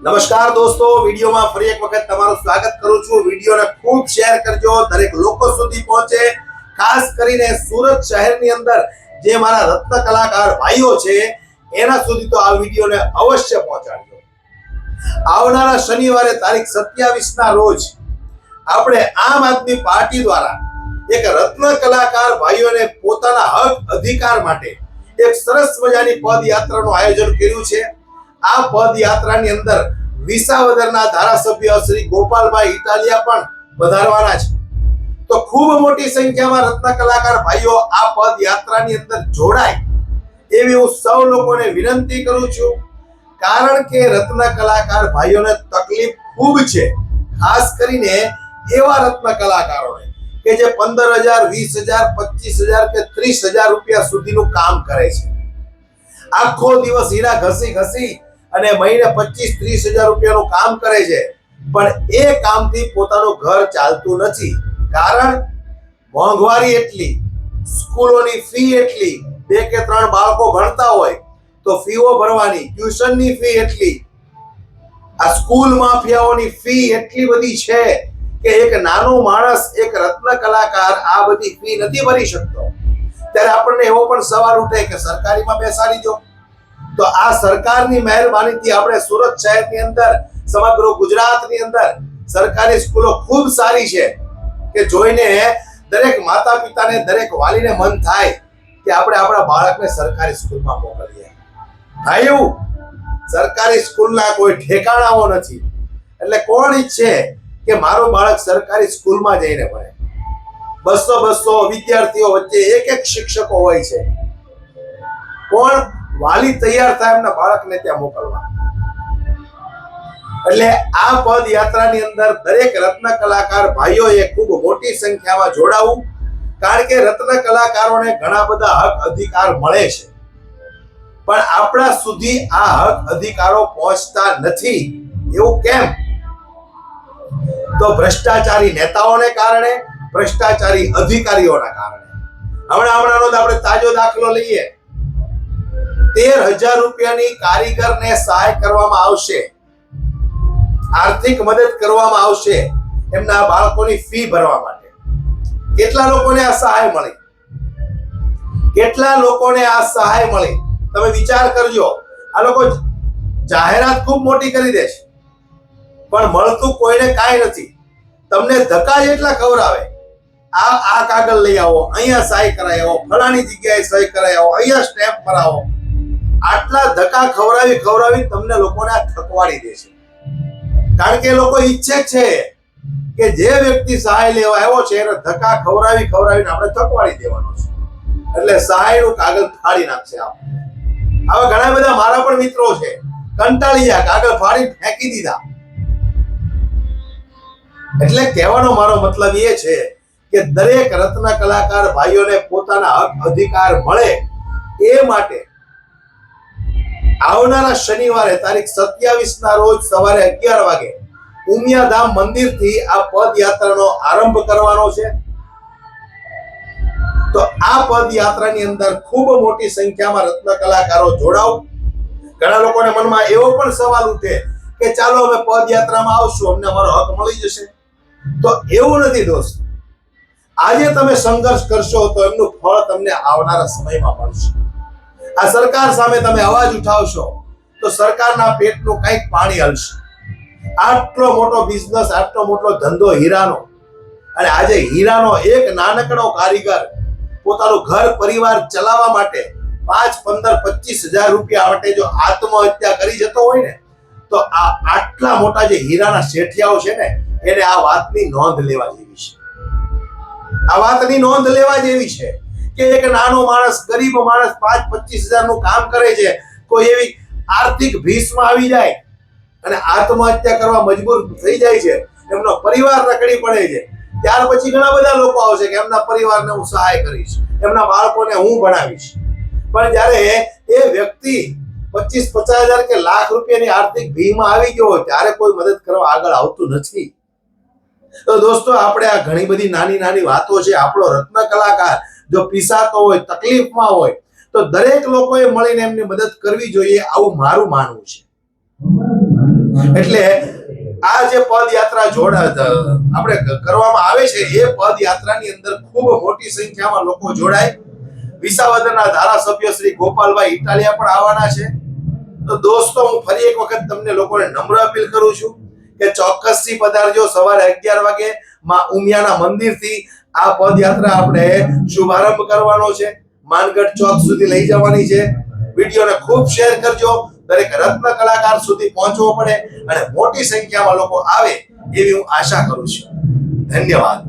નમસ્કાર દોસ્તો, વિડીયોમાં ફરી એક વખત તમારું સ્વાગત કરું છું। વિડીયોને ખૂબ શેર કરજો, દરેક લોકો સુધી પહોંચે। ખાસ કરીને સુરત શહેરની અંદર જે મારા રત્ન કલાકાર ભાઈઓ છે એના સુધી તો આ વિડીયોને અવશ્ય પહોંચાડજો। આવનારા શનિવારે તારીખ 27 ના રોજ આપણે આમ આદમી પાર્ટી દ્વારા એક રત્ન કલાકાર ભાઈઓને પોતાના હક અધિકાર માટે એક સરસ મજાની પદયાત્રાનું આયોજન કર્યું છે। આ પદયાત્રાની અંદર વિસાવદરના ધારાસભ્ય શ્રી ગોપાલભાઈ ઇટાલિયા પણ પધારવાના છે। તો ખૂબ મોટી સંખ્યામાં રત્ન કલાકાર ભાઈઓ આ પદયાત્રાની અંદર જોડાય એવી હું સૌ લોકોને વિનંતી કરું છું, કારણ કે રત્ન કલાકાર ભાઈઓને તકલીફ ખૂબ છે। ખાસ કરીને એવા રત્ન કલાકારોને કે જે 15,000, 20,000, 25,000 કે 30,000 રૂપિયા સુધીનું કામ કરે છે। આખો દિવસ હીરા ઘસી અને મહિને 25-30,000 રૂપિયાનું કામ કરે છે, પણ એ કામથી પોતાનું ઘર ચાલતું નથી। કારણ મોંઘવારી એટલી, સ્કૂલોની ફી એટલી, 2 કે 3 બાળકો ભણતા હોય તો ફીઓ ભરવાની, ટ્યુશનની ફી એટલી, આ સ્કૂલ માફિયાઓની ફી એટલી બધી છે કે એક નાનો માણસ, એક રત્ન કલાકાર આ બધી ફી નથી ભરી શકતો। ત્યારે આપણને એવો પણ સવાલ ઉઠે કે સરકારીમાં બેસાડી દો। તો આ સરકારની મહેરબાનીથી આપણે સુરત શહેરની અંદર, સમગ્ર ગુજરાતની અંદર સરકારી સ્કૂલો ખૂબ સારી છે કે જોઈને દરેક માતા પિતાને, દરેક વાલીને મન થાય કે આપણે આપણા બાળકને સરકારી સ્કૂલમાં મોકલીએ। થાય એવું? સરકારી સ્કૂલના કોઈ ઠેકાણાઓ નથી, એટલે કોણ ઈચ્છે કે મારું બાળક સરકારી સ્કૂલમાં જઈને ભણે? 200 વિદ્યાર્થીઓ વચ્ચે એક શિક્ષકો હોય છે, કોણ વાલી તૈયાર થાય એમના બાળકને ત્યાં મોકલવા? એટલે આ પદયાત્રાની અંદર દરેક રત્ન કલાકાર ભાઈઓએ ખૂબ મોટી સંખ્યામાં જોડાવું, કારણ કે રત્ન કલાકારોને ઘણા બધા હક અધિકાર મળે છે, પણ આપણા સુધી આ હક અધિકારો પહોંચતા નથી। એવું કેમ? તો ભ્રષ્ટાચારી નેતાઓને કારણે, ભ્રષ્ટાચારી અધિકારીઓના કારણે। હમણાંનો આપણે તાજો દાખલો લઈએ। 13,000 રૂપિયાની કારીગરને સહાય કરવામાં આવશે, આર્થિક મદદ કરવામાં આવશે એમના બાળકોની ફી ભરવા માટે। કેટલા લોકોને આ સહાય મળી? કેટલા લોકોને આ સહાય મળી? તમે વિચાર કરજો। આ લોકો જાહેરાત ખૂબ મોટી કરી દે છે, પણ મળતું કોઈને કાંઈ નથી। તમને ધક્કા જેટલા ખવડાવે, આ કાગળ લઈ આવો, અહીંયા સહી કરાવી આવો, ફલાણી જગ્યાએ સહી કરાવી આવો, અહીંયા સ્ટેમ્પ કરાવો। આટલા ધક્કા ખવડાવી તમને લોકોને આ થકવાડી દે છે, કારણ કે લોકો ઈચ્છે છે કે જે વ્યક્તિ સહાય લેવા આવ્યો છે એને ધક્કા ખવડાવીને આપણે થકવાડી દેવાનો છે, એટલે સહાયનું કાગળ ફાડી નાખશે આપણે। આવા ઘણા બધા મારા પણ મિત્રો છે, કંટાળી ગયા, કાગળ ફાડી ફેંકી દીધા। એટલે કહેવાનો મારો મતલબ એ છે કે દરેક રત્ન કલાકાર ભાઈઓને પોતાના હક અધિકાર મળે એ માટે આવનારા શનિવારે તારીખ 27 ના રોજ સવારે 11 વાગે ઉમિયાધામ મંદિરથી આ પદયાત્રાનો આરંભ કરવાનો છે। તો આ પદયાત્રાની અંદર ખૂબ મોટી સંખ્યામાં રત્ન કલાકારો જોડાવ। ઘણા લોકોને મનમાં એવો પણ સવાલ ઉઠે કે ચાલો અમે પદયાત્રામાં આવશું, અમને અમારો હક મળી જશે। તો એવું નથી દોસ્ત। આજે તમે સંઘર્ષ કરશો તો એમનું ફળ તમને આવનારા સમયમાં મળશે। આ સરકાર સામે તમે અવાજ ઉઠાવશો તો સરકારના પેટનું કંઈક પાણી હલશે। આટલો મોટો બિઝનેસ, આટલો મોટો ધંધો હીરાનો, અને આજે હીરાનો એક નાનકડો કારીગર પોતાનું ઘર પરિવાર ચલાવવા માટે 5, 15, 25,000 રૂપિયા માટે જો આત્મહત્યા કરી જતો હોય ને, તો આ આટલા મોટા જે હીરાના શેઠિયાઓ છે ને, એને આ વાતની નોંધ લેવા જેવી છે। આ વાતની નોંધ લેવા જેવી છે કે એક નાનો માણસ, ગરીબ માણસ 5-25,000 નું કામ કરે છે, કોઈ એવી આર્થિક ભીસમાં આવી જાય અને આત્મહત્યા કરવા મજબૂર થઈ જાય છે, એમનો પરિવાર રખડી પડે છે, ત્યાર પછી ઘણા બધા લોકો આવશે કે એમના પરિવારને હું સહાય કરીશ, એમના બાળકોને હું ભણાવીશ। પણ જ્યારે એ વ્યક્તિ 25-50,000 કે લાખ રૂપિયાની આર્થિક ભીમાં આવી ગયો હોય ત્યારે કોઈ મદદ કરવા આગળ આવતું નથી। તો દોસ્તો, આપણે આ ઘણી બધી નાની વાતો છે, આપણો રત્ન કલાકાર જો પીસાતો હોય, તકલીફમાં હોય, તો દરેક લોકોએ મળીને એમની મદદ કરવી જોઈએ, આવું મારું માનવું છે। એટલે આ જે પદયાત્રા આપણે કરવામાં આવે છે એ પદયાત્રાની અંદર ખૂબ મોટી સંખ્યામાં લોકો જોડાય. વિસાવદરના ધારાસભ્ય શ્રી ગોપાલભાઈ ઇટાલિયા પણ આવવાના છે. તો દોસ્તો, હું ફરી એક વખત તમને લોકોને નમ્ર અપીલ કરું છું કે ચોક્કસથી પધારજો. સવારે 11 વાગે માં ઉમિયાના મંદિરથી આ પદયાત્રા આપણે શુભારંભ કરવાનો છે. માનગઢ ચોક સુધી લઈ જવાની છે. વિડીયોને ખૂબ શેર કરજો. દરેક રત્ન કલાકાર સુધી પહોંચવો પડે અને મોટી સંખ્યામાં લોકો આવે એવી હું આશા કરું છું. ધન્યવાદ.